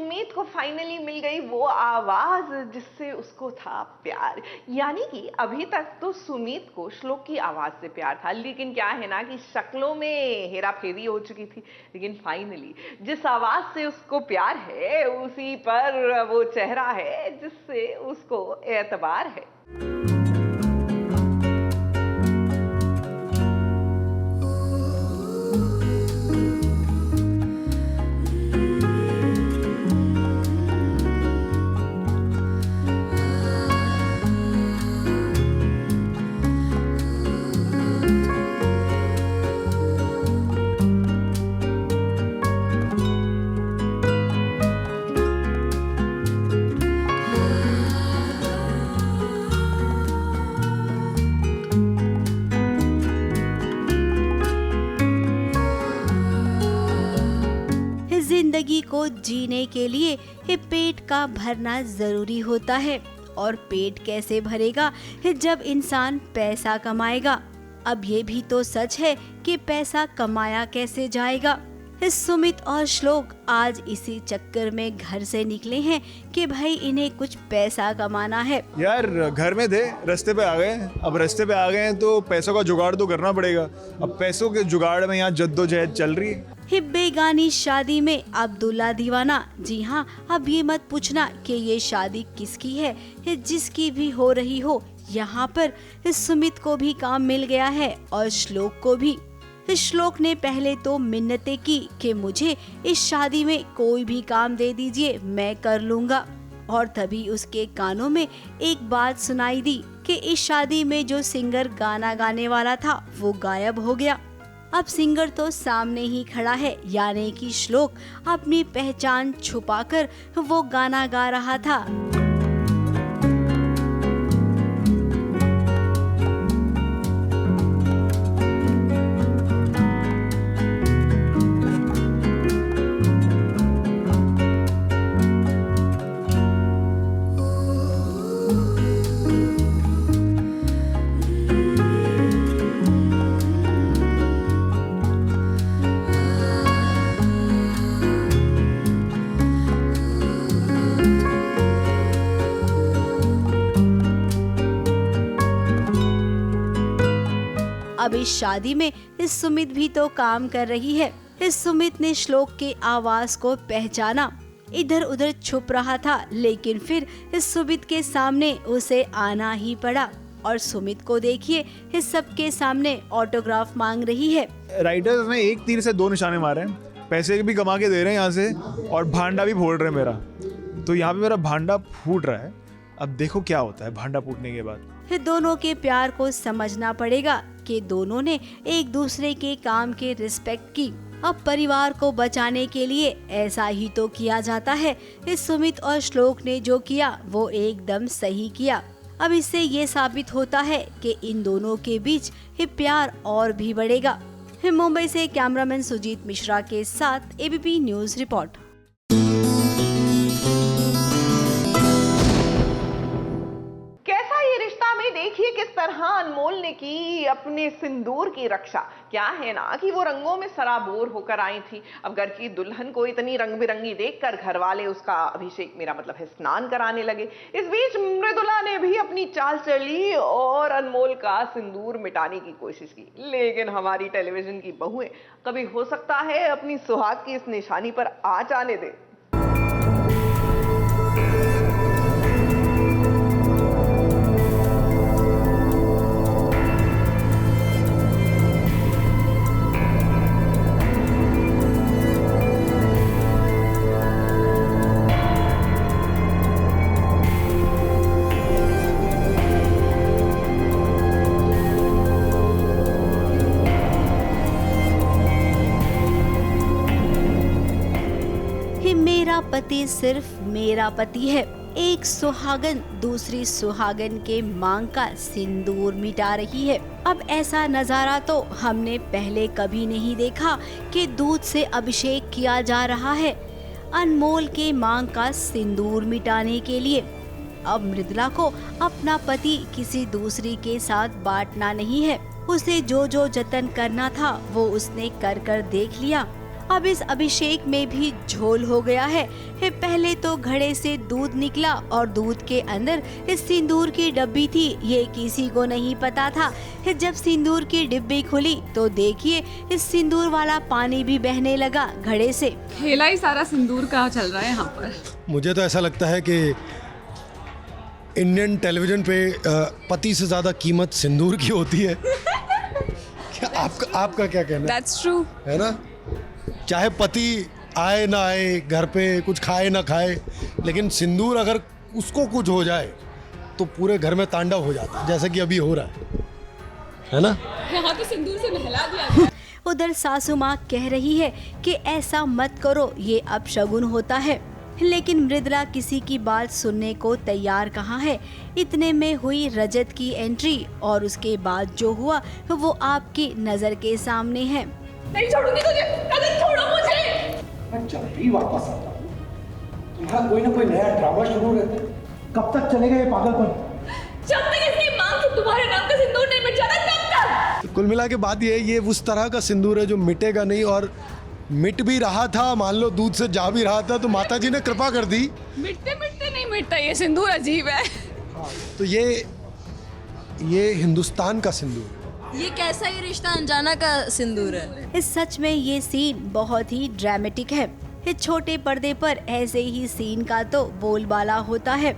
सुमित को फाइनली मिल गई वो आवाज जिससे उसको था प्यार। यानी कि अभी तक तो सुमित को श्लोक की आवाज से प्यार था, लेकिन क्या है ना कि शक्लों में हेरा फेरी हो चुकी थी। लेकिन फाइनली जिस आवाज से उसको प्यार है उसी पर वो चेहरा है जिससे उसको एतबार है। जिंदगी को जीने के लिए पेट का भरना जरूरी होता है। और पेट कैसे भरेगा जब इंसान पैसा कमाएगा। अब ये भी तो सच है कि पैसा कमाया कैसे जाएगा। सुमित और श्लोक आज इसी चक्कर में घर से निकले हैं कि भाई इन्हें कुछ पैसा कमाना है। यार घर में थे, रास्ते पे आ गए। अब रास्ते पे आ गए हैं तो पैसों का जुगाड़ तो करना पड़ेगा। अब पैसों के जुगाड़ में यहाँ जद्दोजहद चल रही है। बेगानी शादी में अब्दुल्ला दीवाना। जी हाँ, अब ये मत पूछना कि ये शादी किसकी है, जिसकी भी हो रही हो। यहाँ पर सुमित को भी काम मिल गया है और श्लोक को भी। श्लोक ने पहले तो मिन्नतें की कि मुझे इस शादी में कोई भी काम दे दीजिए, मैं कर लूँगा। और तभी उसके कानों में एक बात सुनाई दी कि इस शादी में जो सिंगर गाना गाने वाला था वो गायब हो गया। अब सिंगर तो सामने ही खड़ा है, यानी कि श्लोक अपनी पहचान छुपाकर वो गाना गा रहा था। अब इस शादी में इस सुमित भी तो काम कर रही है। इस सुमित ने श्लोक के आवाज को पहचाना, इधर उधर छुप रहा था, लेकिन फिर इस सुमित के सामने उसे आना ही पड़ा। और सुमित को देखिए, इस सबके सामने ऑटोग्राफ मांग रही है। राइटर्स ने एक तीर से दो निशाने मारे हैं। पैसे भी कमा के दे रहे हैं यहाँ से और भांडा भी फोड़ रहे हैं मेरा। तो यहाँ पे मेरा भांडा फूट रहा है। अब देखो क्या होता है भांडा फूटने के बाद। दोनों के प्यार को समझना पड़ेगा कि दोनों ने एक दूसरे के काम के रिस्पेक्ट की। अब परिवार को बचाने के लिए ऐसा ही तो किया जाता है। इस सुमित और श्लोक ने जो किया वो एकदम सही किया। अब इससे ये साबित होता है कि इन दोनों के बीच ये प्यार और भी बढ़ेगा। मुंबई से कैमरामैन सुजीत मिश्रा के साथ एबीपी न्यूज रिपोर्ट। देखिए किस तरह अनमोल ने की अपने सिंदूर की रक्षा। क्या है ना कि वो रंगों में सराबोर होकर आई थी। अब घर की दुल्हन को इतनी रंग बिरंगी देखकर घर वाले उसका अभिषेक, मेरा मतलब है स्नान, कराने लगे। इस बीच मृदुला ने भी अपनी चाल चली और अनमोल का सिंदूर मिटाने की कोशिश की। लेकिन हमारी टेलीविजन की बहुएं कभी हो सकता है अपनी सुहाग की इस निशानी पर आंच आने दे। मेरा पति सिर्फ मेरा पति है। एक सुहागन दूसरी सुहागन के मांग का सिंदूर मिटा रही है। अब ऐसा नजारा तो हमने पहले कभी नहीं देखा कि दूध से अभिषेक किया जा रहा है अनमोल के मांग का सिंदूर मिटाने के लिए। अब मृदुला को अपना पति किसी दूसरी के साथ बांटना नहीं है। उसे जो जो जतन करना था वो उसने कर कर देख लिया। अब इस अभिषेक में भी झोल हो गया है। पहले तो घड़े से दूध निकला और दूध के अंदर इस सिंदूर की डब्बी थी, ये किसी को नहीं पता था। जब सिंदूर की डिब्बी खुली तो देखिए इस सिंदूर वाला पानी भी बहने लगा घड़े से। खेला ही सारा सिंदूर का चल रहा है यहाँ पर। मुझे तो ऐसा लगता है कि इंडियन टेलीविजन पे पति से ज़्यादा कीमत सिंदूर की होती है। क्या आपका क्या कहना है? That's true. है ना, चाहे पति आए ना आए, घर पे कुछ खाए ना खाए, लेकिन सिंदूर अगर उसको कुछ हो जाए तो पूरे घर में तांडव हो जाता है, जैसे कि अभी हो रहा है ना। यहाँ तो सिंदूर से नहला दिया गया। उधर सासू माँ कह रही है कि ऐसा मत करो, ये अपशगुन होता है, लेकिन मृदुला किसी की बात सुनने को तैयार कहाँ है। इतने में हुई रजत की एंट्री और उसके बाद जो हुआ वो आपकी नजर के सामने है। नहीं छोड़ूंगी तुझे, रजत छोड़ो मुझे। मैं जब भी वापस आता हूँ तुम्हारा कोई ना कोई नया ड्रामा शुरू रहता है। कब तक चलेगा ये पागलपन? जब तक इसकी मांग से तुम्हारे नाम का सिंदूर नहीं मिट जाता तब तक। कुल मिला के बात ये उस तरह का सिंदूर है जो मिटेगा नहीं, और मिट भी रहा था, मान लो दूध से जा भी रहा था, तो माता जी ने कृपा कर दी। मिटते मिटते नहीं मिटता ये सिंदूर, अजीब है। तो ये हिंदुस्तान का सिंदूर है। ये कैसा ही रिश्ता अनजाना का सिंदूर है। इस सच में ये सीन बहुत ही ड्रामेटिक है। इस छोटे पर्दे पर ऐसे ही सीन का तो बोलबाला होता है।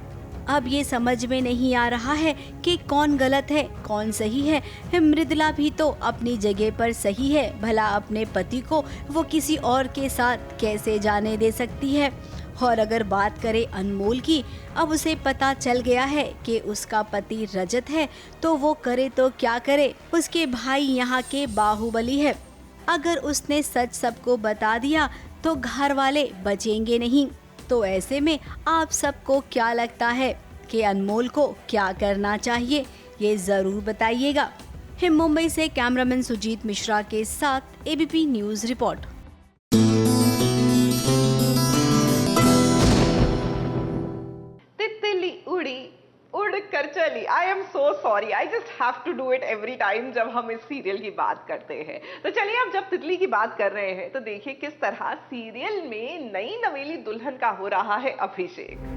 अब ये समझ में नहीं आ रहा है कि कौन गलत है कौन सही है। मृदुला भी तो अपनी जगह पर सही है, भला अपने पति को वो किसी और के साथ कैसे जाने दे सकती है। और अगर बात करें अनमोल की, अब उसे पता चल गया है कि उसका पति रजत है, तो वो करे तो क्या करे, उसके भाई यहाँ के बाहुबली है। अगर उसने सच सबको बता दिया तो घर वाले बचेंगे नहीं। तो ऐसे में आप सबको क्या लगता है कि अनमोल को क्या करना चाहिए, ये जरूर बताइएगा। मुंबई से कैमरामैन सुजीत मिश्रा के साथ एबीपी न्यूज रिपोर्ट। उड़ कर चली। I am so sorry, I just have to do it every time जब हम इस सीरियल की बात करते हैं। तो चलिए, अब जब तितली की बात कर रहे हैं तो देखिए किस तरह सीरियल में नई नवेली दुल्हन का हो रहा है अभिषेक।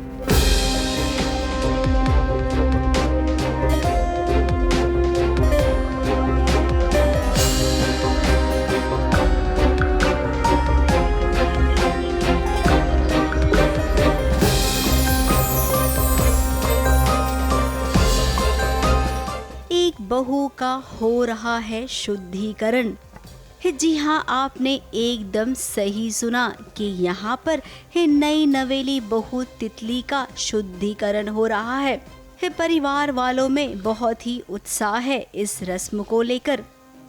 बहू का हो रहा है शुद्धिकरण। जी हाँ, आपने एकदम सही सुना कि यहाँ पर नई नवेली बहू तितली का शुद्धिकरण हो रहा है। परिवार वालों में बहुत ही उत्साह है इस रस्म को लेकर।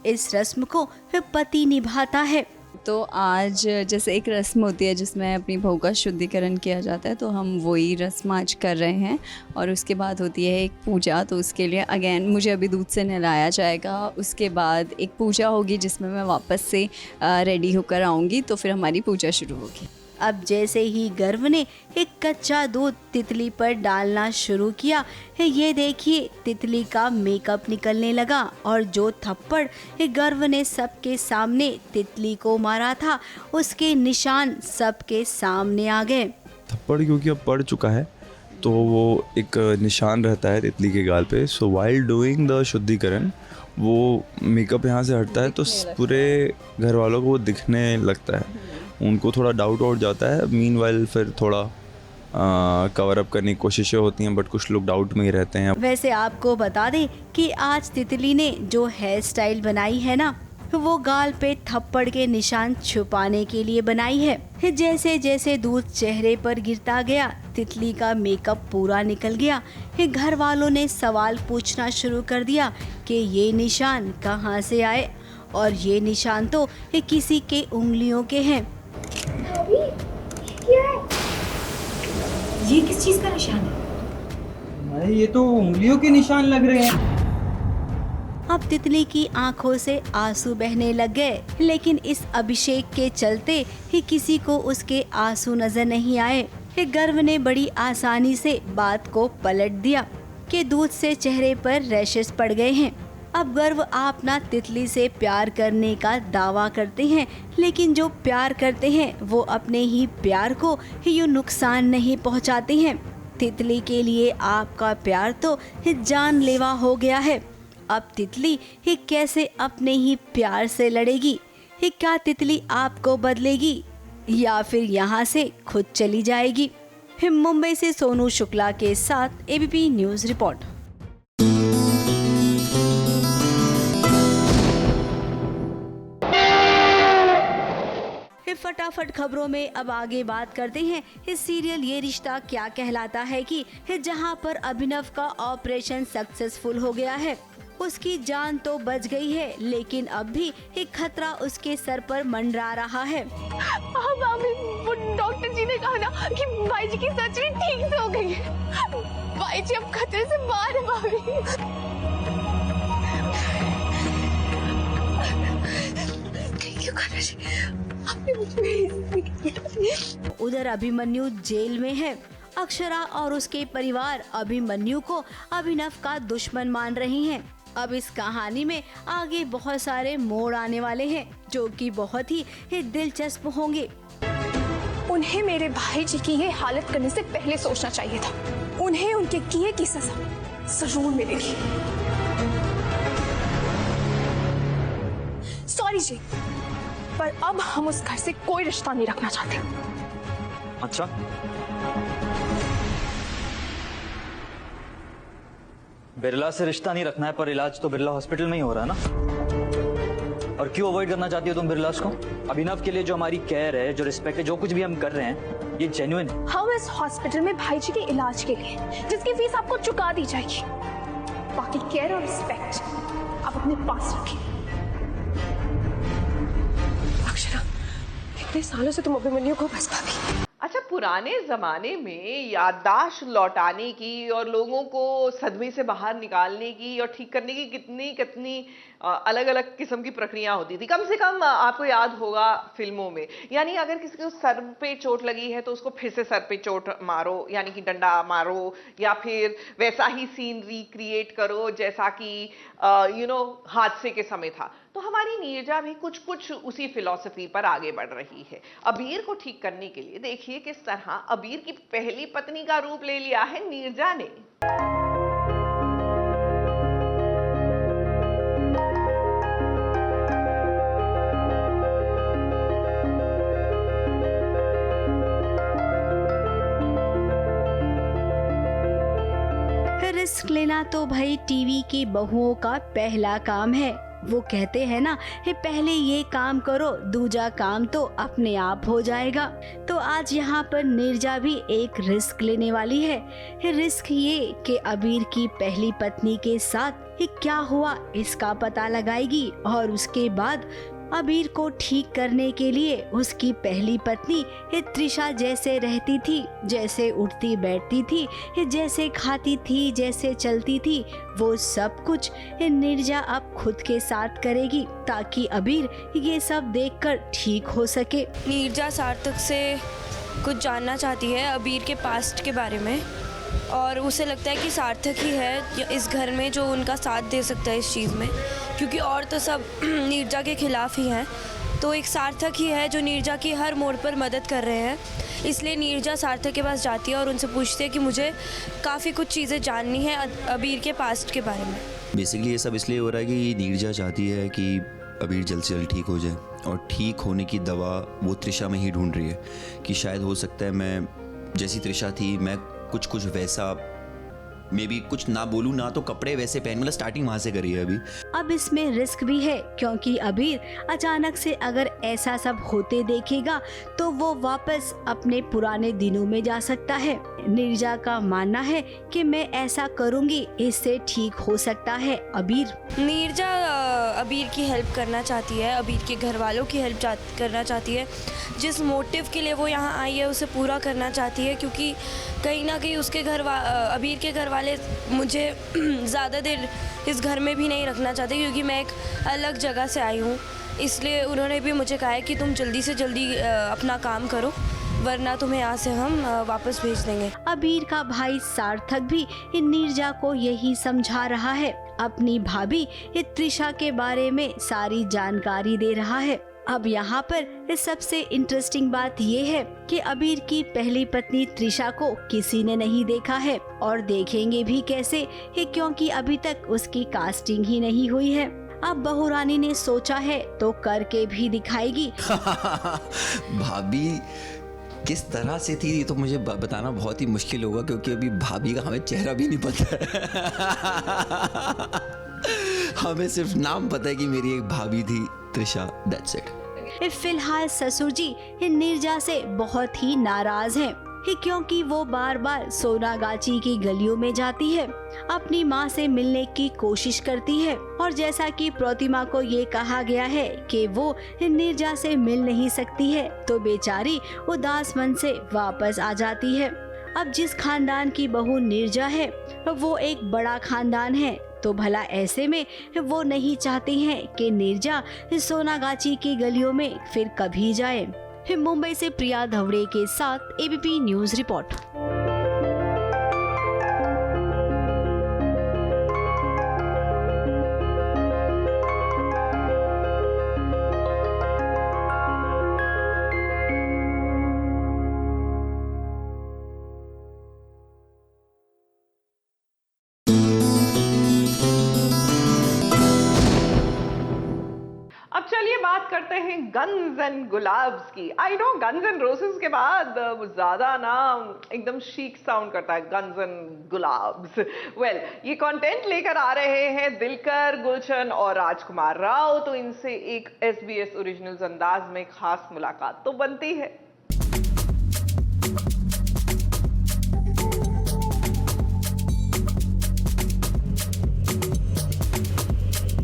इस रस्म को पति निभाता है। तो आज जैसे एक रस्म होती है जिसमें अपनी बहू का शुद्धिकरण किया जाता है, तो हम वही रस्म आज कर रहे हैं। और उसके बाद होती है एक पूजा, तो उसके लिए अगेन मुझे अभी दूध से नहलाया जाएगा। उसके बाद एक पूजा होगी जिसमें मैं वापस से रेडी होकर आऊँगी, तो फिर हमारी पूजा शुरू होगी। अब जैसे ही गर्व ने एक कच्चा दूध तितली पर डालना शुरू किया, ये देखिए तितली का मेकअप निकलने लगा और जो थप्पड़ गर्व ने सबके सामने तितली को मारा था, उसके निशान सबके सामने आ गए। थप्पड़ क्योंकि अब पड़ चुका है तो वो एक निशान रहता है तितली के गाल पे। सो वाइल डूइंग द शुद्धिकरण वो मेकअप यहाँ से हटता है तो पूरे घर वालों को वो दिखने लगता है। उनको थोड़ा डाउट हो जाता है। मीनवाइल फिर थोड़ा कवर अप करने की कोशिशें होती हैं, बट कुछ लोग डाउट में ही रहते हैं। वैसे आपको बता दें कि आज तितली ने जो हेयर स्टाइल बनाई है ना, वो गाल पे थप्पड़ के निशान छुपाने के लिए बनाई है। जैसे जैसे दूध चेहरे पर गिरता गया, तितली का मेकअप पूरा निकल गया। घर वालों ने सवाल पूछना शुरू कर दिया कि ये निशान कहाँ से आए, और ये निशान तो किसी के उंगलियों के हैं। क्या है? ये किस चीज का निशान है? ये तो उंगलियों के निशान लग रहे हैं। अब तितली की आंखों से आंसू बहने लग गए, लेकिन इस अभिषेक के चलते ही किसी को उसके आंसू नजर नहीं आए। गर्व ने बड़ी आसानी से बात को पलट दिया कि दूध से चेहरे पर रैशेस पड़ गए हैं। अब गर्व अपना तितली से प्यार करने का दावा करते हैं, लेकिन जो प्यार करते हैं वो अपने ही प्यार को यूँ नुकसान नहीं पहुंचाते हैं। तितली के लिए आपका प्यार तो जानलेवा हो गया है। अब तितली कैसे अपने ही प्यार से लड़ेगी? क्या तितली आपको बदलेगी या फिर यहाँ से खुद चली जाएगी? मुंबई से सोनू शुक्ला के साथ एबीपी न्यूज़ रिपोर्ट। फटाफट खबरों में अब आगे बात करते हैं इस सीरियल ये रिश्ता क्या कहलाता है की जहां पर अभिनव का ऑपरेशन सक्सेसफुल हो गया है। उसकी जान तो बच गई है, लेकिन अब भी एक खतरा उसके सर पर मंडरा रहा है। वो डॉक्टर जी ने कहा ना कि भाई जी की सर्जरी ठीक से हो गई है। भाई जी अब खतरे से बाहर है भाभी। उधर अभिमन्यु जेल में है। अक्षरा और उसके परिवार अभिमन्यु को अभिनव का दुश्मन मान रही हैं। अब इस कहानी में आगे बहुत सारे मोड़ आने वाले हैं जो कि बहुत ही दिलचस्प होंगे। उन्हें मेरे भाई जी की ये हालत करने से पहले सोचना चाहिए था। उन्हें उनके किए की सजा जरूर मिलेगी। सॉरी जी, पर अब हम उस घर से कोई रिश्ता नहीं रखना चाहते। अच्छा, बिरला से रिश्ता नहीं रखना है, पर इलाज तो बिरला हॉस्पिटल में ही हो रहा है ना। और क्यों अवॉइड करना चाहती हो तुम बिरला को? अभिनव के लिए जो हमारी केयर है, जो रिस्पेक्ट है, जो कुछ भी हम कर रहे हैं, ये जेन्युइन है। हम इस हॉस्पिटल में भाई जी के इलाज के लिए जिसकी फीस आपको चुका दी जाएगी, बाकी केयर और रिस्पेक्ट आप अपने पास रखें। अक्षरा, इतने सालों से तुम अभिमन्यु को बस पाती। अच्छा, पुराने जमाने में याददाश्त लौटाने की और लोगों को सदमे से बाहर निकालने की और ठीक करने की कितनी कितनी अलग अलग किस्म की प्रक्रिया होती थी। कम से कम आपको याद होगा फिल्मों में, यानी अगर किसी को सर पे चोट लगी है तो उसको फिर से सर पे चोट मारो, यानी कि डंडा मारो, या फिर वैसा ही सीन रिक्रिएट करो जैसा कि हादसे के समय था। तो हमारी नीरजा भी कुछ कुछ उसी फिलॉसफी पर आगे बढ़ रही है। अबीर को ठीक करने के लिए देखिए किस तरह अबीर की पहली पत्नी का रूप ले लिया है नीरजा ने। रिस्क लेना तो भाई टीवी की बहुओं का पहला काम है। वो कहते हैं ना, पहले ये काम करो, दूजा काम तो अपने आप हो जाएगा। तो आज यहाँ पर नीरजा भी एक रिस्क लेने वाली है। रिस्क ये कि अबीर की पहली पत्नी के साथ क्या हुआ इसका पता लगाएगी और उसके बाद अबीर को ठीक करने के लिए उसकी पहली पत्नी त्रिशा जैसे रहती थी, जैसे उठती बैठती थी, जैसे खाती थी, जैसे चलती थी, वो सब कुछ नीरजा अब खुद के साथ करेगी ताकि अबीर ये सब देखकर ठीक हो सके। नीरजा सार्थक से कुछ जानना चाहती है अबीर के पास्ट के बारे में, और उसे लगता है कि सार्थक ही है इस घर में जो उनका साथ दे सकता है इस चीज़ में, क्योंकि और तो सब नीरजा के खिलाफ ही हैं। तो एक सार्थक ही है जो नीरजा की हर मोड़ पर मदद कर रहे हैं। इसलिए नीरजा सार्थक के पास जाती है और उनसे पूछती है कि मुझे काफ़ी कुछ चीज़ें जाननी है अबीर के पास्ट के बारे में। बेसिकली ये सब इसलिए हो रहा है कि नीरजा चाहती है कि अबीर जल्द से जल्द ठीक हो जाए, और ठीक होने की दवा वो त्रिशा में ही ढूंढ रही है कि शायद हो सकता है मैं जैसी त्रिशा थी मैं कुछ वैसा, मे बी कुछ ना बोलूं ना तो कपड़े वैसे पहन, मतलब स्टार्टिंग वहां से करी है अभी। अब इसमें रिस्क भी है क्योंकि अबीर अचानक से अगर ऐसा सब होते देखेगा तो वो वापस अपने पुराने दिनों में जा सकता है। नीरजा का मानना है कि मैं ऐसा करूंगी इससे ठीक हो सकता है अबीर। नीरजा अबीर की हेल्प करना चाहती है, अबीर के घर वालों की हेल्प करना चाहती है। जिस मोटिव के लिए वो यहाँ आई है उसे पूरा करना चाहती है, क्योंकि कहीं ना कहीं उसके अबीर के घर वाले मुझे ज़्यादा देर इस घर में भी नहीं रखना चाहते, क्योंकि मैं एक अलग जगह से आई हूँ। इसलिए उन्होंने भी मुझे कहा है कि तुम जल्दी से जल्दी अपना काम करो, वरना तुम्हें यहाँ से हम वापस भेज देंगे। अबीर का भाई सार्थक भी नीरजा को यही समझा रहा है। अपनी भाभी त्रिशा के बारे में सारी जानकारी दे रहा है। अब यहाँ पर सबसे इंटरेस्टिंग बात ये है कि अबीर की पहली पत्नी त्रिशा को किसी ने नहीं देखा है और देखेंगे भी कैसे, क्योंकि अभी तक उसकी कास्टिंग ही नहीं हुई है। अब बहू रानी ने सोचा है तो करके भी दिखाएगी। भाभी किस तरह से थी ये तो मुझे बताना बहुत ही मुश्किल होगा, क्योंकि अभी भाभी का हमें चेहरा भी नहीं पता है। हमें सिर्फ नाम पता है कि मेरी एक भाभी थी त्रिशा, दैट्स इट। फिलहाल ससुर जी नीरजा से बहुत ही नाराज हैं, क्योंकि वो बार बार सोनागाची की गलियों में जाती है, अपनी माँ से मिलने की कोशिश करती है और जैसा कि प्रतिमा को ये कहा गया है कि वो नीरजा से मिल नहीं सकती है, तो बेचारी उदास मन से वापस आ जाती है। अब जिस खानदान की बहू नीरजा है वो एक बड़ा खानदान है, तो भला ऐसे में वो नहीं चाहती हैं कि नीरजा सोनागाची की गलियों में फिर कभी जाए। मुंबई से प्रिया धवड़े के साथ एबीपी न्यूज रिपोर्ट। अब चलिए बात करते हैं गन्स एंड गुलाब्स की। I know guns and roses के बाद ज्यादा ना एकदम शीक साउंड करता है गन्स एंड गुलाब्स। वेल, ये कंटेंट लेकर आ रहे हैं दिलकर, गुलशन और राजकुमार राव, तो इनसे एक SBS ओरिजिनल्स अंदाज में खास मुलाकात तो बनती है।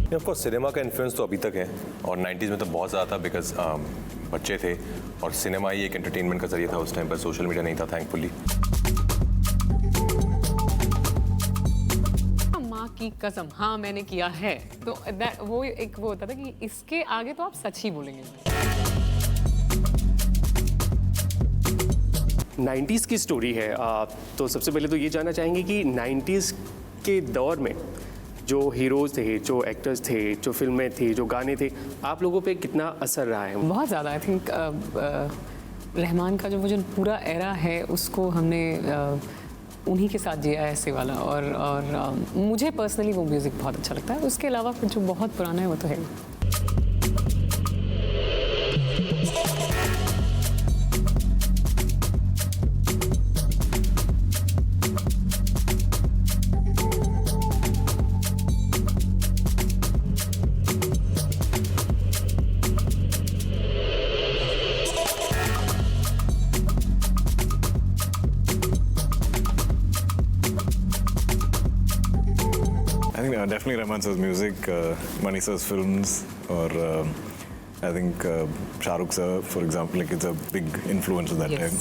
ऑफ कोर्स सिनेमा का इन्फ्लुएंस तो अभी तक है और 90s में तो बहुत ज़्यादा था, बिकॉज बच्चे थे और सिनेमा ही एक एंटरटेनमेंट का जरिए था उस टाइम पर। सोशल मीडिया नहीं था थैंकफुली। माँ की कसम, हाँ मैंने किया है, तो वो एक वो होता था कि इसके आगे तो आप सच ही बोलेंगे। 90s की स्टोरी है। तो सबसे पहले तो ये जानना चाहेंगे कि 90s के दौर में जो हीरोज़ थे, जो एक्टर्स थे, जो फिल्में थी, जो गाने थे, आप लोगों पे कितना असर रहा है? बहुत ज़्यादा। आई थिंक रहमान का जो वो जो पूरा एरा है उसको हमने उन्हीं के साथ जिया है, ऐसे वाला। और मुझे पर्सनली वो म्यूज़िक बहुत अच्छा लगता है। उसके अलावा फिर जो बहुत पुराना है वो तो है। Definitely Rahman sir's music, Mani sir's films, or I think Shah Rukh sir, for example, like it's a big influence at that time.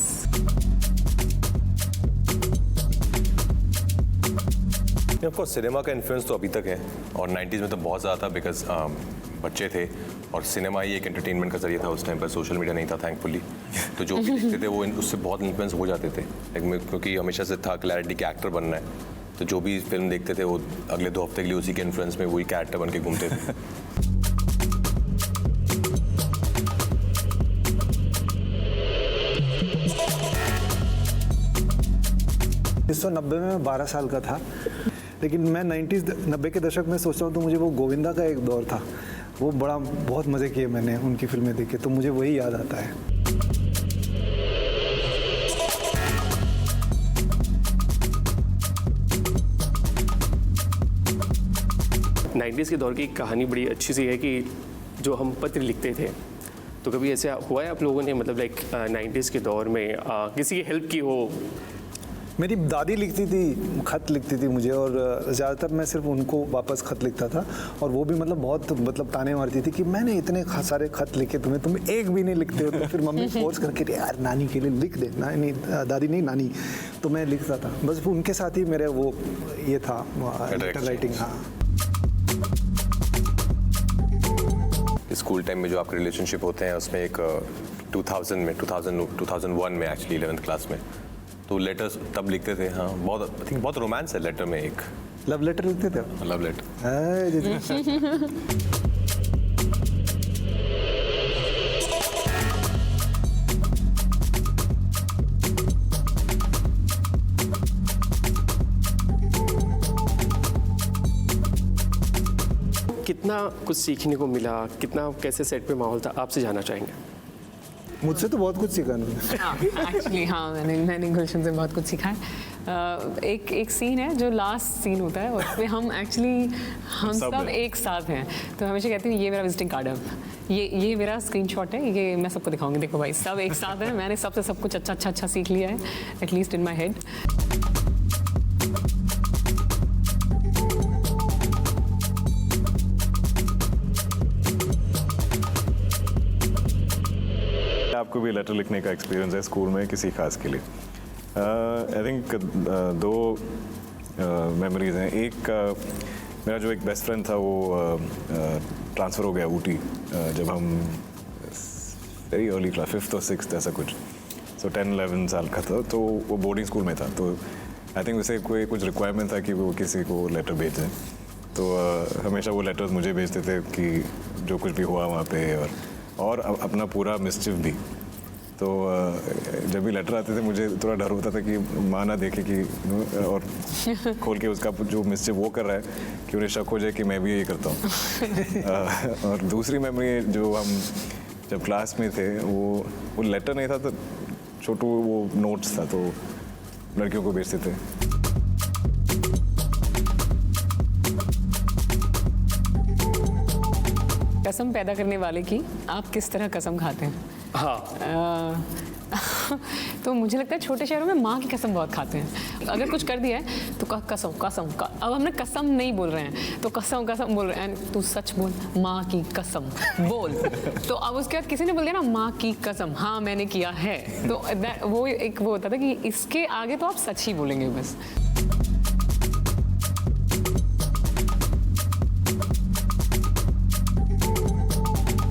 Of course cinema का इन्फ्लुएंस तो अभी तक है और 90s में तो बहुत ज़्यादा था, बिकॉज बच्चे थे और सिनेमा ही एक एंटरटेनमेंट का जरिए था उस टाइम पर। सोशल मीडिया नहीं था थैंकफुली, तो जो भी देखते थे वो उससे बहुत इन्फ्लुएंस हो जाते थे। क्योंकि हमेशा से था क्लैरिटी के एक्टर बनना है, तो जो भी फिल्म देखते थे वो अगले 2 हफ्ते के लिए उसी के इन्फ्लुएंस में वही कैरेक्टर बन के घूमते थे। 1990 में मैं 12 साल का था, लेकिन मैं 90 के दशक में सोचता हूँ तो मुझे वो गोविंदा का एक दौर था, वो बहुत मज़े किए मैंने उनकी फिल्में देखे, तो मुझे वही याद आता है। 90s के दौर की कहानी बड़ी अच्छी सी है कि जो हम पत्र लिखते थे, तो कभी ऐसे हुआ है आप लोगों ने, मतलब लाइक 90s के दौर में किसी की हेल्प की हो? मेरी दादी लिखती थी, ख़त लिखती थी मुझे, और ज़्यादातर मैं सिर्फ उनको वापस ख़त लिखता था, और वो भी बहुत ताने मारती थी कि मैंने इतने सारे ख़त लिखे तुम्हें, तुम एक भी नहीं लिखते हो। तो फिर मम्मी फोर्स करके यार नानी के लिए लिख दे, नहीं दादी नहीं नानी, तो मैं लिखता था। बस उनके साथ ही मेरे वो ये था लेटर राइटिंग। हाँ, स्कूल टाइम में जो आपके रिलेशनशिप होते हैं उसमें एक 2001 में एक्चुअली 11th क्लास में, तो लेटर्स तब लिखते थे। हाँ, बहुत रोमांस है लेटर में एक। लव लेटर लिखते थे? Love letter. कितना कुछ सीखने को मिला, कितना कैसे सेट पे माहौल था, आपसे जानना चाहेंगे। मुझसे तो बहुत कुछ सीखा उन्होंने। एक्चुअली हाँ, मैंने गुलशन से बहुत कुछ सीखा है। एक सीन है जो लास्ट सीन होता है, उसमें हम सब एक साथ हैं, तो हमेशा कहती हूँ ये मेरा विजिटिंग कार्ड है, ये मेरा स्क्रीनशॉट है, ये मैं सबको दिखाऊंगी, देखो भाई सब एक साथ हैं। मैंने सबसे सब कुछ अच्छा सीख लिया है, एटलीस्ट इन माई हेड। आपको भी लेटर लिखने का एक्सपीरियंस है स्कूल में किसी खास के लिए? आई थिंक दो मेमोरीज हैं। एक मेरा जो एक बेस्ट फ्रेंड था वो ट्रांसफ़र हो गया ऊटी जब हम वेरी अर्ली क्लास 5th और 6th ऐसा कुछ, सो 10-11 साल का था, तो वो बोर्डिंग स्कूल में था। तो आई थिंक उसे कोई कुछ रिक्वायरमेंट था कि वो किसी को लेटर भेजें, तो हमेशा वो लेटर्स मुझे भेजते थे कि जो कुछ भी हुआ वहाँ पे, और अपना पूरा मिस्चिफ भी। तो जब भी लेटर आते थे मुझे थोड़ा डर होता था कि माँ ना देखे कि और खोल के उसका जो मिस्चिफ वो कर रहा है कि उन्हें शक हो जाए कि मैं भी यही करता हूँ। और दूसरी मेमोरी जो हम जब क्लास में थे, वो लेटर नहीं था, तो छोटू वो नोट्स था, तो लड़कियों को भेजते थे। कसम पैदा करने वाले की आप किस तरह कसम खाते हैं? हाँ। तो मुझे लगता है छोटे शहरों में माँ की कसम बहुत खाते हैं। अगर कुछ कर दिया है तो कसम अब हमने कसम नहीं बोल रहे हैं, तो कसम बोल रहे हैं, तू सच बोल, माँ की कसम बोल। तो अब उसके बाद किसी ने बोल दिया ना माँ की कसम, हाँ मैंने किया है, तो वो एक वो होता था कि इसके आगे तो आप सच ही बोलेंगे बस।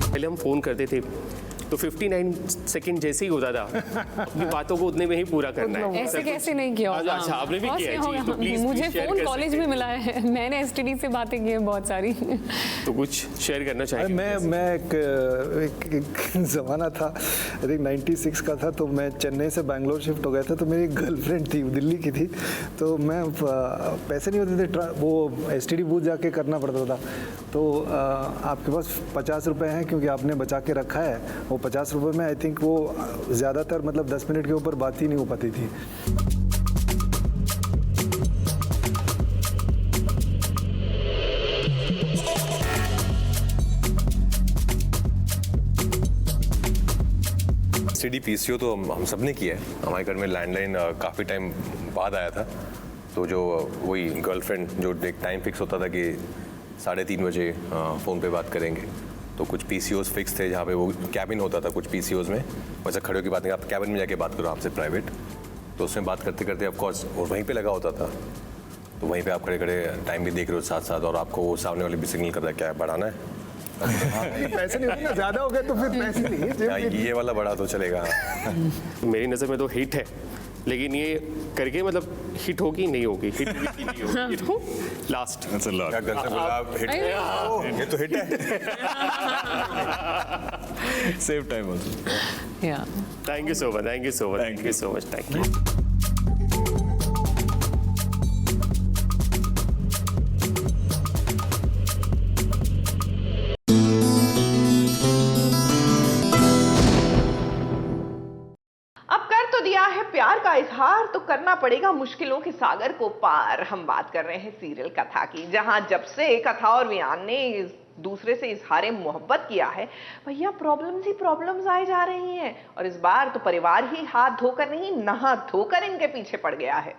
पहले हम फ़ोन करते थे तो 59 सेकंड जैसे ही होता था, अपनी बातों को उतने में ही पूरा करना है। ऐसे कैसे नहीं किया होगा? अच्छा, आपने भी किया है जी, तो प्लीज मुझे फ़ोन कॉलेज में मिला है, मैंने एसटीडी से बातें की हैं बहुत सारी। तो कुछ शेयर करना चाहिए। मैं एक ज़माना था, आई थिंक 96 का था, तो मैं चेन्नई से बैंगलोर शिफ्ट हो गया था। तो मेरी गर्लफ्रेंड थी, दिल्ली की थी, तो मैं पैसे नहीं होते थे, वो एसटीडी बूथ जाके करना पड़ता था। तो आपके पास 50 रुपये हैं क्योंकि आपने बचा के रखा है, वो 50 रुपये में आई थिंक वो ज़्यादातर मतलब 10 मिनट के ऊपर बात ही नहीं हो पाती थी। एसटीडी पीसीओ तो हम सब ने किया है। हमारे घर में लैंडलाइन काफ़ी टाइम बाद आया था, तो जो वही गर्लफ्रेंड जो एक टाइम फिक्स होता था कि 3:30 बजे फ़ोन पे बात करेंगे, तो कुछ पीसीओस फिक्स थे जहाँ पे वो कैबिन होता था कुछ पीसीओस में, वैसे खड़े होकर बात नहीं, आप कैबिन में जाके बात करो आपसे प्राइवेट, तो उसमें बात करते करते ऑफकोर्स और वहीं पे लगा होता था, तो वहीं पे आप खड़े खड़े टाइम भी देख रहे हो साथ साथ, और आपको वो सामने वाले भी सिग्नल कर रहा है क्या बढ़ाना है। पैसे नहीं होते ना, ज़्यादा हो गए तो फिर पैसे नहीं, ये वाला बढ़ा तो चलेगा। मेरी नज़र में तो हिट है, लेकिन ये करके मतलब हिट होगी नहीं होगी, हिट होगी नहीं होगी, हिट हो लास्ट। ये तो हिट है। Save time also. या thank you so much, thank you so much, thank you so much, thank you. प्यार का इजहार तो करना पड़ेगा मुश्किलों के सागर को पार। हम बात कर रहे हैं सीरियल कथा की, जहां जब से कथा और वियान ने दूसरे से इजहार मोहब्बत किया है, भैया प्रॉब्लम्स ही प्रॉब्लम्स आए जा रही हैं, और इस बार तो परिवार ही हाथ धोकर नहीं नहा धोकर इनके पीछे पड़ गया है।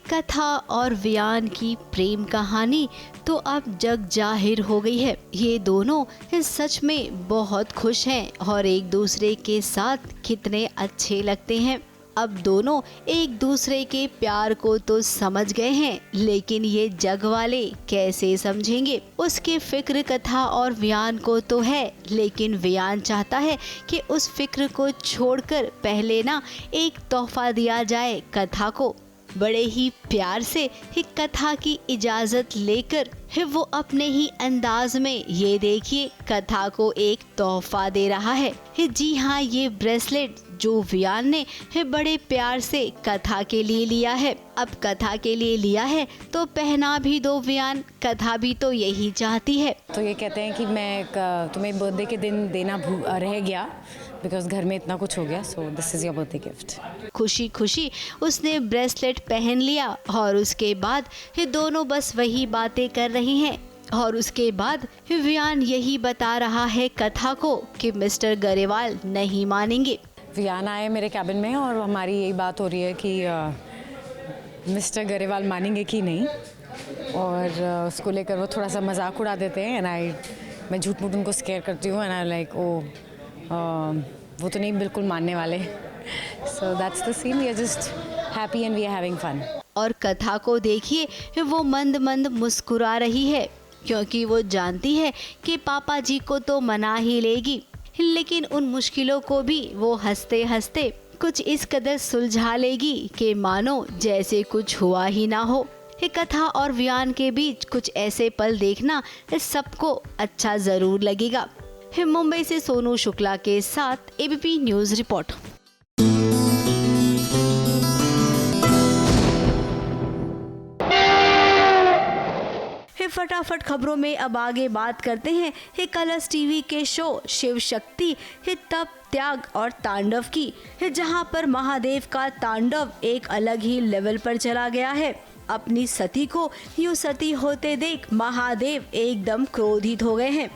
कथा और वियान की प्रेम कहानी तो अब जग जाहिर हो गई है। ये दोनों सच में बहुत खुश हैं और एक दूसरे के साथ कितने अच्छे लगते हैं। अब दोनों एक दूसरे के प्यार को तो समझ गए हैं, लेकिन ये जग वाले कैसे समझेंगे। उसके फिक्र कथा और वियान को तो है, लेकिन वियान चाहता है कि उस फिक्र को छोड़कर पहले ना एक तोहफा दिया जाए कथा को। बड़े ही प्यार से ही कथा की इजाजत लेकर वो अपने ही अंदाज में ये देखिए कथा को एक तोहफा दे रहा है। जी हाँ, ये ब्रेसलेट जो वियान ने बड़े प्यार से कथा के लिए लिया है। अब कथा के लिए लिया है तो पहना भी दो वियान, कथा भी तो यही चाहती है। तो ये कहते हैं कि मैं तुम्हें बर्थडे के दिन देना रह गया बिकॉज घर में इतना कुछ हो गया, so this is your birthday gift. खुशी खुशी उसने ब्रेसलेट पहन लिया और उसके बाद दोनों बस वही बातें कर रही हैं। और उसके बाद वियान यही बता रहा है कथा को कि मिस्टर गरेवाल नहीं मानेंगे। वियान आए मेरे कैबिन में और हमारी यही बात हो रही है कि मिस्टर गरेवाल मानेंगे कि नहीं, और उसको लेकर वो थोड़ा सा मजाक उड़ा देते हैं। मैं झूठ मूठ उनको स्केयर करती हूँ एंड आई लाइक वो तो नहीं बिल्कुल मानने वाले। So that's the scene, we are just happy and we are having fun. और कथा को देखिए वो मंद मंद मुस्कुरा रही है, क्योंकि वो जानती है कि पापा जी को तो मना ही लेगी, लेकिन उन मुश्किलों को भी वो हंसते हंसते कुछ इस कदर सुलझा लेगी कि मानो जैसे कुछ हुआ ही ना हो। कथा और वियान के बीच कुछ ऐसे पल देखना सबको अच्छा जरूर लगेगा। मुंबई से सोनू शुक्ला के साथ एबीपी न्यूज रिपोर्ट। फटाफट खबरों में अब आगे बात करते हैं कलर्स टीवी के शो शिव शक्ति तप त्याग और तांडव की, जहां पर महादेव का तांडव एक अलग ही लेवल पर चला गया है। अपनी सती को यूं सती होते देख महादेव एकदम क्रोधित हो गए हैं।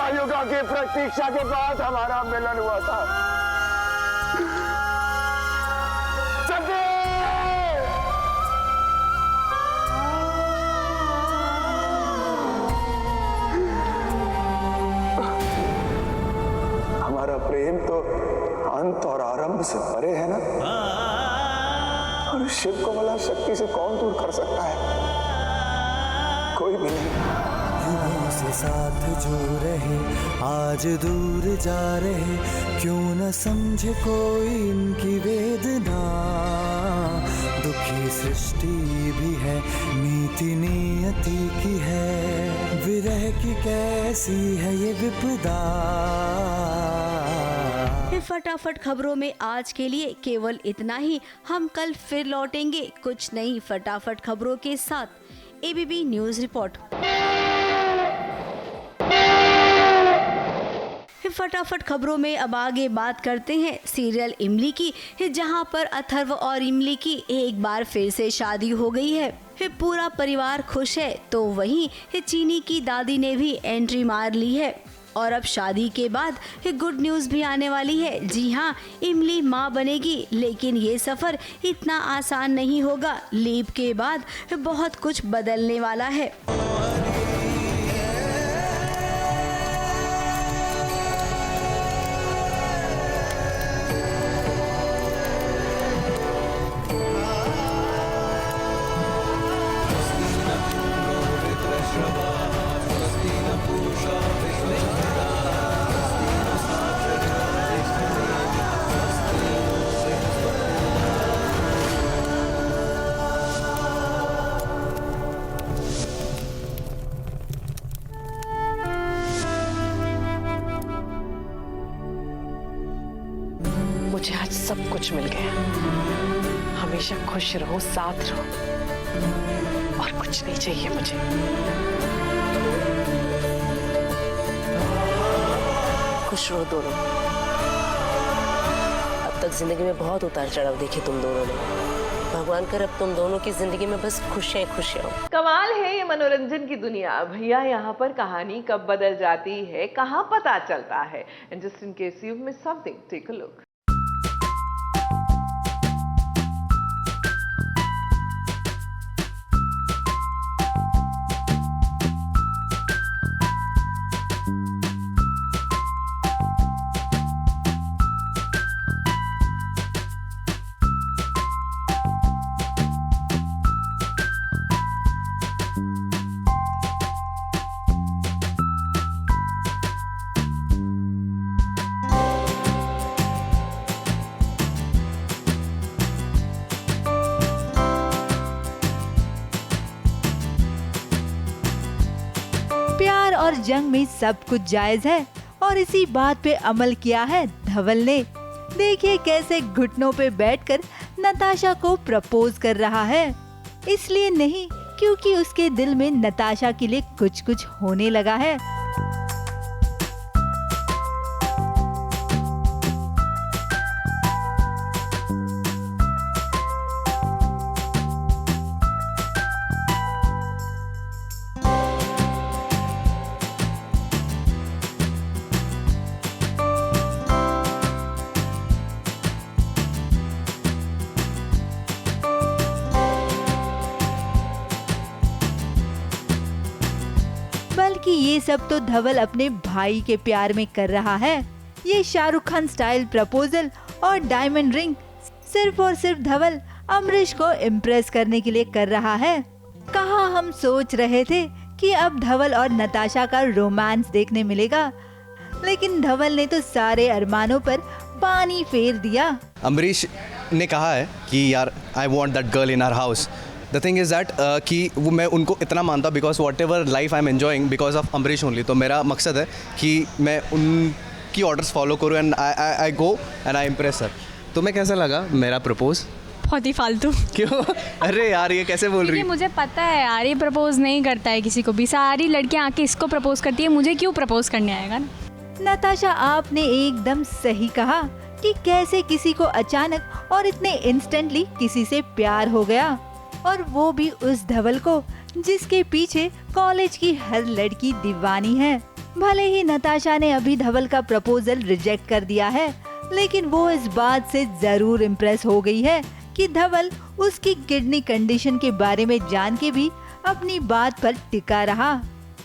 युगा की प्रतीक्षा के बाद हमारा मिलन हुआ था। हमारा प्रेम तो अंत और आरंभ से परे है ना, और शिव को भला शक्ति से कौन दूर कर सकता है? कोई भी नहीं। युगों से साथ जो रहे आज दूर जा रहे, क्यों न समझे कोई इनकी वेदना। दुखी सृष्टि भी है, नीति नियति की है, विरह की कैसी है ये विपदा। फटाफट खबरों में आज के लिए केवल इतना ही। हम कल फिर लौटेंगे कुछ नई फटाफट खबरों के साथ। ABP news report. फटाफट खबरों में अब आगे बात करते हैं सीरियल इमली की, जहां पर अथर्व और इमली की एक बार फिर से शादी हो गई है। पूरा परिवार खुश है, तो वहीं चीनी की दादी ने भी एंट्री मार ली है। और अब शादी के बाद गुड न्यूज भी आने वाली है। जी हाँ, इमली माँ बनेगी, लेकिन ये सफर इतना आसान नहीं होगा। लीप के बाद बहुत कुछ बदलने वाला है। आज सब कुछ मिल गया। हमेशा खुश रहो, साथ रहो, और कुछ नहीं चाहिए मुझे। खुश रहो दोनों। अब तक जिंदगी में बहुत उतार चढ़ाव देखे तुम दोनों ने। भगवान कर अब तुम दोनों की जिंदगी में बस खुशियां खुशियां हो। कमाल है ये मनोरंजन की दुनिया भैया। यहाँ पर कहानी कब बदल जाती है कहाँ पता चलता है। And just in case you miss something, take a look. प्यार और जंग में सब कुछ जायज है और इसी बात पे अमल किया है धवल ने। देखिए कैसे घुटनों पे बैठकर नताशा को प्रपोज कर रहा है। इसलिए नहीं क्योंकि उसके दिल में नताशा के लिए कुछ कुछ होने लगा है। बल्कि ये सब तो धवल अपने भाई के प्यार में कर रहा है। ये शाहरुख खान स्टाइल प्रपोजल और डायमंड रिंग सिर्फ और सिर्फ धवल अमरीश को इम्प्रेस करने के लिए कर रहा है। कहाँ हम सोच रहे थे कि अब धवल और नताशा का रोमांस देखने मिलेगा, लेकिन धवल ने तो सारे अरमानों पर पानी फेर दिया। अमरीश ने कहा है कि यार I want that girl in our house. The thing is that कि वो मैं उनको इतना मानता because whatever life I am enjoying because of Amrish only. तो मेरा मकसद है कि मैं उनकी ऑर्डर्स फॉलो करूँ and I go and I impress her. तुम्हें कैसा लगा मेरा प्रपोज? बहुत ही फालतू। क्यों? अरे यार ये कैसे बोल रही है? मुझे पता है यार ये प्रपोज नहीं करता है किसी को भी। सारी लड़कियां आके इसको प्रपोज करती है, मुझे क्यों प्रपोज करने आएगा ना। नताशा आपने एकदम सही कहा कि कैसे किसी को अचानक और इतने इंस्टेंटली किसी से प्यार हो गया, और वो भी उस धवल को जिसके पीछे कॉलेज की हर लड़की दीवानी है। भले ही नताशा ने अभी धवल का प्रपोजल रिजेक्ट कर दिया है, लेकिन वो इस बात से जरूर इम्प्रेस हो गई है कि धवल उसकी किडनी कंडीशन के बारे में जान के भी अपनी बात पर टिका रहा।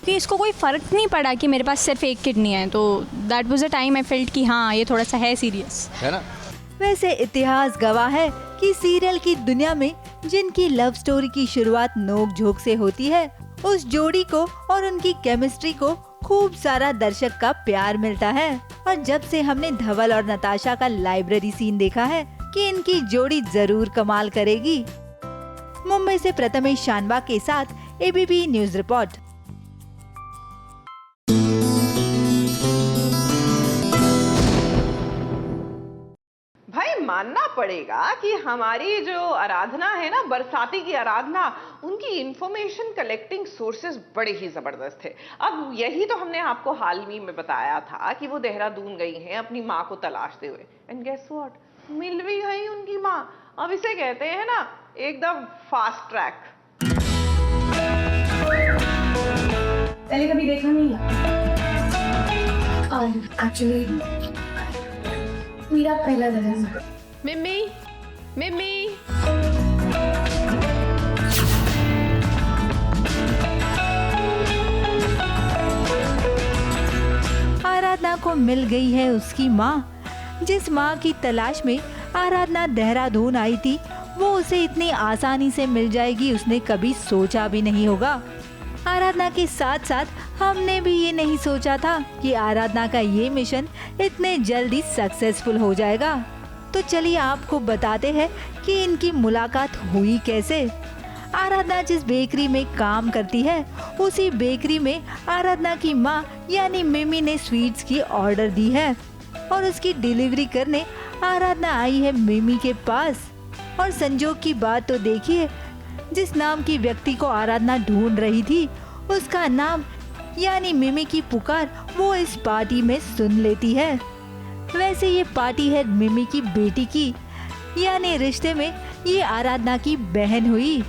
कि इसको कोई फ़र्क नहीं पड़ा कि मेरे पास सिर्फ एक किडनी है, तो that was a time I felt कि हाँ ये थोड़ा सा है सीरियस, है ना। वैसे इतिहास गवाह है कि सीरियल की दुनिया में जिनकी लव स्टोरी की शुरुआत नोक झोंक से होती है, उस जोड़ी को और उनकी केमिस्ट्री को खूब सारा दर्शक का प्यार मिलता है। और जब से हमने धवल और नताशा का लाइब्रेरी सीन देखा है कि इनकी जोड़ी जरूर कमाल करेगी। मुंबई से प्रथमेश शानवा के साथ एबीपी न्यूज रिपोर्ट। भाई मानना पड़ेगा कि हमारी जो आराधना है ना, बरसाती की आराधना, उनकी इंफॉर्मेशन कलेक्टिंग सोर्सेज बड़े ही जबरदस्त थे। अब यही तो हमने आपको हाल ही में बताया था कि वो देहरादून गई हैं अपनी माँ को तलाशते हुए, एंड गेस व्हाट, मिल भी गई उनकी माँ। अब इसे कहते हैं ना एकदम फास्ट ट्रैक। पहले कभी देखा नहीं एक्चुअली मेरा पहला दिन है। मिम्मी मिम्मी आराधना को मिल गई है उसकी माँ। जिस माँ की तलाश में आराधना देहरादून आई थी, वो उसे इतनी आसानी से मिल जाएगी उसने कभी सोचा भी नहीं होगा। आराधना के साथ साथ हमने भी ये नहीं सोचा था कि आराधना का ये मिशन इतने जल्दी सक्सेसफुल हो जाएगा। तो चलिए आपको बताते हैं कि इनकी मुलाकात हुई कैसे। आराधना जिस बेकरी में काम करती है, उसी बेकरी में आराधना की माँ यानी मिमी ने स्वीट्स की ऑर्डर दी है। और उसकी डिलीवरी करने आराधना आई है मिमी के पास। और संजोग की बात तो देखिए, जिस नाम की व्यक्ति को आराधना ढूंढ रही थी उसका नाम यानी मिमी की पुकार वो इस पार्टी में सुन लेती है। वैसे ये पार्टी है मिमी की बेटी की, यानी रिश्ते में ये आराधना की बहन हुई।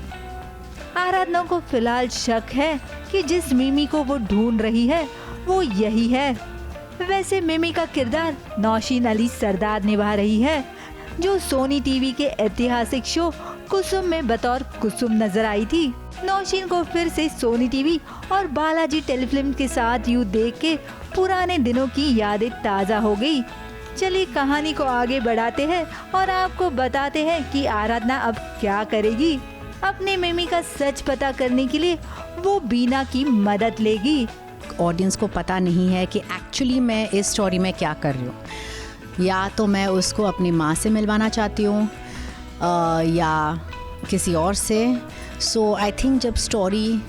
आराधना को फिलहाल शक है कि जिस मिमी को वो ढूंढ रही है वो यही है। वैसे मिमी का किरदार नौशीन अली सरदार निभा रही है, जो सोनी टीवी के ऐतिहासिक शो कुसुम में बतौर कुसुम नजर आई थी। नौशीन को फिर से सोनी टीवी और बालाजी टेलीफिल्म के साथ यूं देख के पुराने दिनों की यादें ताज़ा हो गई। चलिए कहानी को आगे बढ़ाते हैं और आपको बताते हैं कि आराधना अब क्या करेगी। अपने मिमी का सच पता करने के लिए वो बीना की मदद लेगी। ऑडियंस को पता नहीं है कि एक्चुअली मैं इस स्टोरी में क्या कर रही हूँ। या तो मैं उसको अपनी माँ से मिलवाना चाहती हूँ या किसी और से। सो आई थिंक जब स्टोरी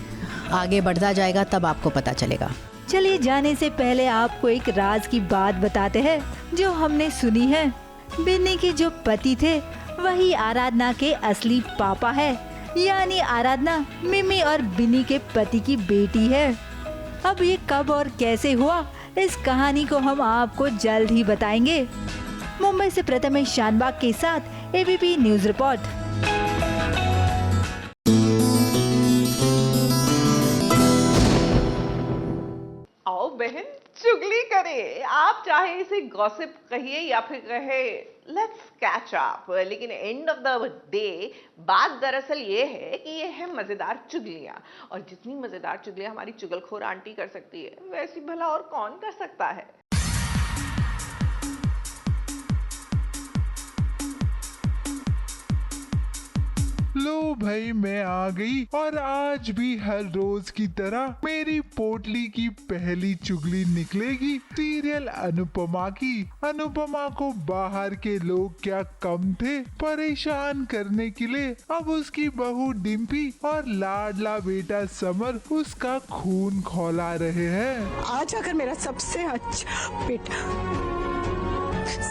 आगे बढ़ता जाएगा तब आपको पता चलेगा। चलिए जाने से पहले आपको एक राज की बात बताते हैं जो हमने सुनी है। बिन्नी के जो पति थे वही आराधना के असली पापा है, यानी आराधना मिमी और बिन्नी के पति की बेटी है। अब ये कब और कैसे हुआ, इस कहानी को हम आपको जल्द ही बताएंगे। मुंबई से प्रथमेश शानबाग के साथ एबीपी न्यूज रिपोर्ट। आओ बहन चुगली करे, आप चाहे इसे गॉसिप कहिए या फिर कहे लेट्स कैच अप, लेकिन एंड ऑफ द डे बात दरअसल ये है कि ये है मजेदार चुगलियां। और जितनी मजेदार चुगलियां हमारी चुगलखोर आंटी कर सकती है वैसी भला और कौन कर सकता है। लो भाई मैं आ गई और आज भी हर रोज की तरह मेरी पोटली की पहली चुगली निकलेगी सीरियल अनुपमा की। अनुपमा को बाहर के लोग क्या कम थे परेशान करने के लिए। अब उसकी बहू डिम्पी और लाडला बेटा समर उसका खून खौला रहे हैं। आज अगर मेरा सबसे अच्छा बेटा,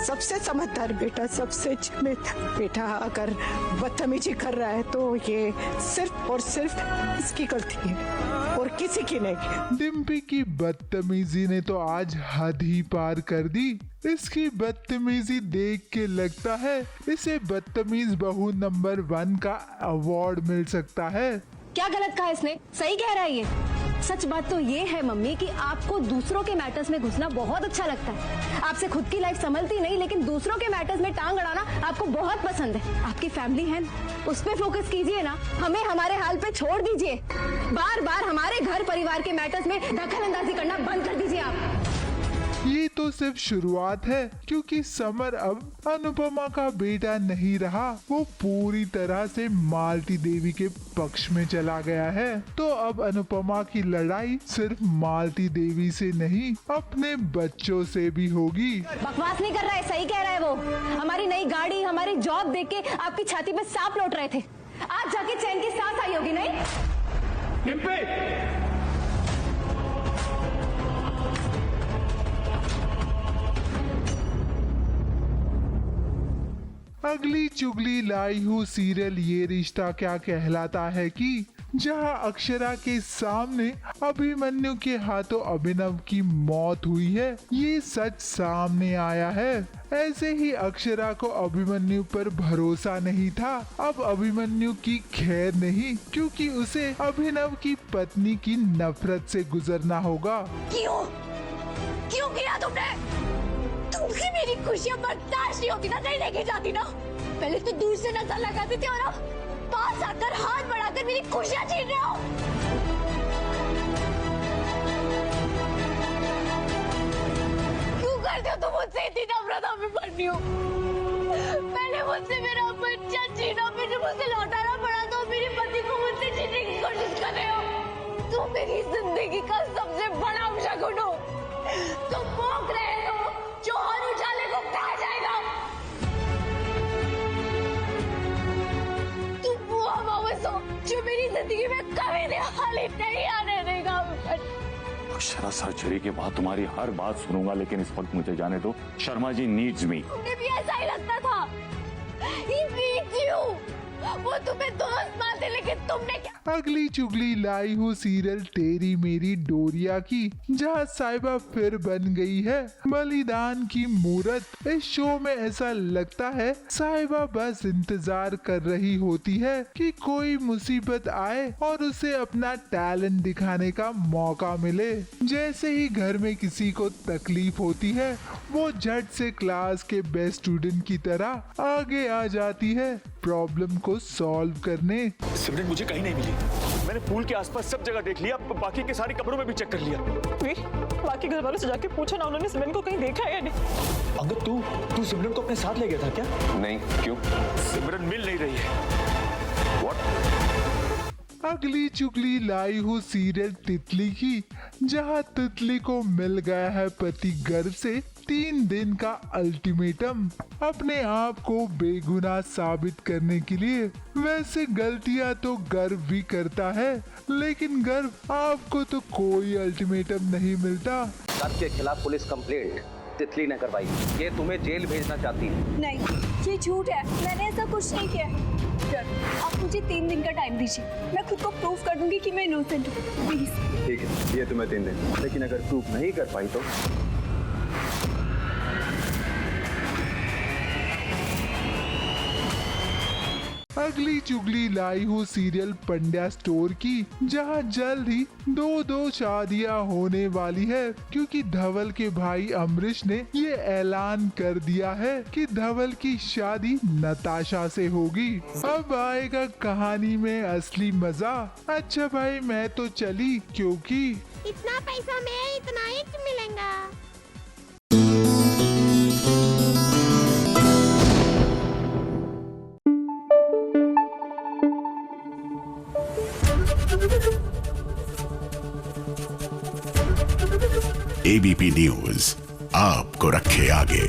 सबसे समझदार बेटा, सबसे जिम्मेदार बेटा अगर बदतमीजी कर रहा है तो ये सिर्फ और सिर्फ इसकी गलती है और किसी की नहीं। डिम्पी की बदतमीजी ने तो आज हद ही पार कर दी। इसकी बदतमीजी देख के लगता है इसे बदतमीज बहू नंबर 1 का अवार्ड मिल सकता है। क्या गलत कहा इसने? सही कह रहा है ये। सच बात तो ये है मम्मी कि आपको दूसरों के मैटर्स में घुसना बहुत अच्छा लगता है। आपसे खुद की लाइफ संभलती नहीं, लेकिन दूसरों के मैटर्स में टांग अड़ाना आपको बहुत पसंद है। आपकी फैमिली है, उस पे फोकस कीजिए ना, हमें हमारे हाल पे छोड़ दीजिए। बार बार हमारे घर परिवार के मैटर्स में दखल अंदाजी करना बंद कर दीजिए आप। ये तो सिर्फ शुरुआत है, क्योंकि समर अब अनुपमा का बेटा नहीं रहा। वो पूरी तरह से मालती देवी के पक्ष में चला गया है। तो अब अनुपमा की लड़ाई सिर्फ मालती देवी से नहीं, अपने बच्चों से भी होगी। बकवास नहीं कर रहा है, सही कह रहा है वो। हमारी नई गाड़ी, हमारी जॉब देख के आपकी छाती पे सांप लौट रहे थे। आज जाके चैन की सांस आई होगी नहीं? अगली चुगली लाई हूँ सीरियल ये रिश्ता क्या कहलाता है कि जहां अक्षरा के सामने अभिमन्यु के हाथों अभिनव की मौत हुई है। ये सच सामने आया है। ऐसे ही अक्षरा को अभिमन्यु पर भरोसा नहीं था। अब अभिमन्यु की खैर नहीं, क्योंकि उसे अभिनव की पत्नी की नफरत से गुजरना होगा। क्यों किया तुमने? तुमसे मेरी खुशियां बर्दाश्त नहीं होती ना, नहीं लेके जाती ना। पहले तो दूर से नजर लगाती थी और अब पास आकर हाथ बढ़ाकर मेरी खुशियां छीन रहे हो। क्यों करते हो तुम मुझसे इतनी नफरत? हमें पड़नी हो। पहले मुझसे मेरा बच्चा छीना, फिर मुझसे लौटाना पड़ा तो मेरे पति को मुझसे छीनने की कोशिश कर रहे हो। तुम मेरी जिंदगी का सबसे बड़ा शगुन हो। तुम भोग रहे हो जो हर उजाले को खा जाएगा। तुम वो हवा हो जो मेरी जिंदगी में कभी निहाली नहीं आने देगा। अक्षरा, सर्जरी के बाद तुम्हारी हर बात सुनूंगा, लेकिन इस वक्त मुझे जाने दो। शर्मा जी नीड्स मी। मुझे भी ऐसा ही लगता था। He needs you। वो तुम्हें दोस्त मानते, लेकिन तुमने क्या? अगली चुगली लाई हूँ सीरियल तेरी मेरी डोरिया की, जहाँ साहिबा फिर बन गई है बलिदान की मूरत। इस शो में ऐसा लगता है साहिबा बस इंतजार कर रही होती है कि कोई मुसीबत आए और उसे अपना टैलेंट दिखाने का मौका मिले। जैसे ही घर में किसी को तकलीफ होती है वो झट से क्लास के बेस्ट स्टूडेंट की तरह आगे आ जाती है प्रॉब्लम को सॉल्व करने। सिमरन मुझे कहीं नहीं मिली। मैंने पूल के आसपास सब जगह देख लिया, बाकी के सारे कमरों में भी चेक कर लिया। वीर, बाकी घर वालों से जाके पूछो ना, उन्होंने सिमरन को कहीं देखा है या नहीं? अंगद, तू सिमरन को अपने साथ ले गया था क्या? नहीं, क्यों? सिमरन मिल नहीं रही है। What? अगली चुगली लाई हूँ सीरियल तितली की, जहाँ तितली को मिल गया है पति गर्भ से 3 दिन का अल्टीमेटम अपने आप को बेगुनाह साबित करने के लिए। वैसे गलतियां तो गर्व भी करता है, लेकिन गर्व आपको तो कोई अल्टीमेटम नहीं मिलता। गर्व के खिलाफ पुलिस कंप्लेंट तितली ने करवाई, ये तुम्हें जेल भेजना चाहती है। नहीं, ये झूठ है, मैंने ऐसा कुछ नहीं किया। आप मुझे 3 दिन का टाइम दीजिए, मैं खुद को प्रूव कर दूंगी कि मैं इनोसेंट हूँ, प्लीज। ठीक है, ये तुम्हें 3 दिन, लेकिन अगर प्रूफ नहीं कर पाई तो? अगली चुगली लाई हूँ सीरियल पंड्या स्टोर की, जहाँ जल्द ही 2 शादियाँ होने वाली है, क्योंकि धवल के भाई अमरीश ने ये ऐलान कर दिया है कि धवल की शादी नताशा से होगी। अब आएगा कहानी में असली मजा। अच्छा भाई मैं तो चली, क्योंकि इतना पैसा में इतना ही मिलेगा। एबीपी न्यूज़ आपको रखे आगे।